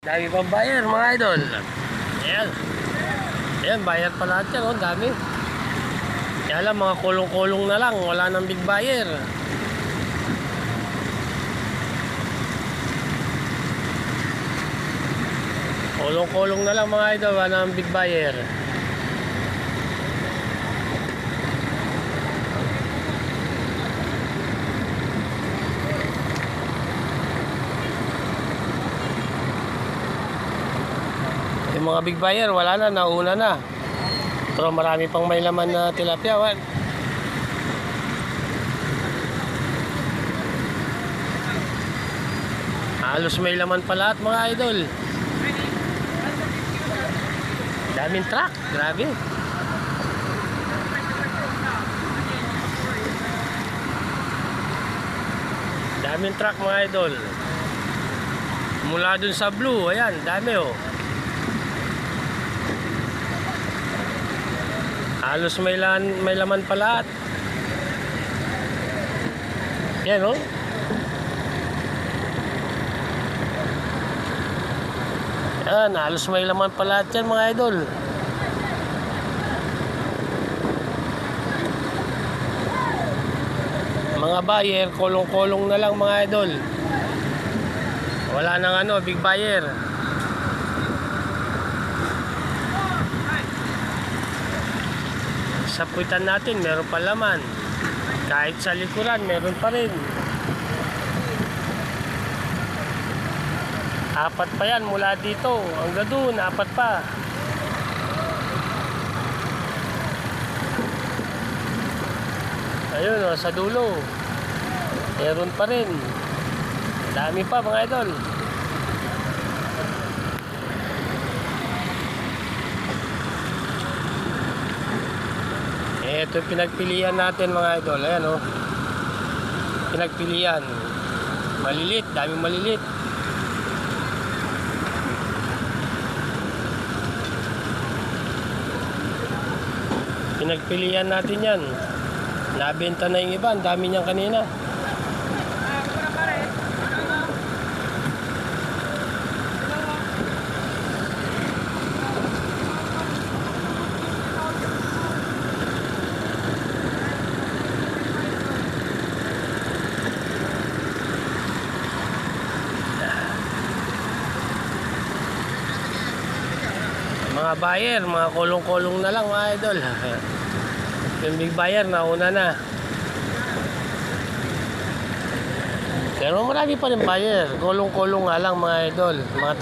Dami pang buyer mga idol. Ayan. Ayan, buyer pa lahat yan. Oh, dami. Kaya lang mga kulong-kulong na lang. Wala nang big buyer. Kulong-kulong na lang mga idol. Wala nang big buyer. Yung mga big buyer, wala na, nauna na. Pero marami pang may laman na tilapia. Halos may laman pa lahat mga idol. Daming truck, grabe. Daming truck mga idol. Mula dun sa blue, ayan, dami oh. Halos may laman pa lahat. Yan oh. Yan, halos may laman pa lahat yan mga idol. Mga buyer, kulong-kulong na lang mga idol. Wala nang big buyer. Sa puwitan natin meron pa laman. Kahit sa likuran meron pa rin. Apat pa yan mula dito hanggang doon, apat pa. Ayun sa dulo meron pa rin. Dami pa mga idol. Ito yung pinagpilian natin mga idol. Ayan oh. Pinagpilian. Malilit, daming malilit. Pinagpilian natin yan. Nabenta na yung iba, ang dami niyan kanina. Mga buyer, mga kulong-kulong na lang mga idol. Yung big buyer nauna na. Pero marami pa rin buyer. Kulong-kulong nga lang mga idol. Mga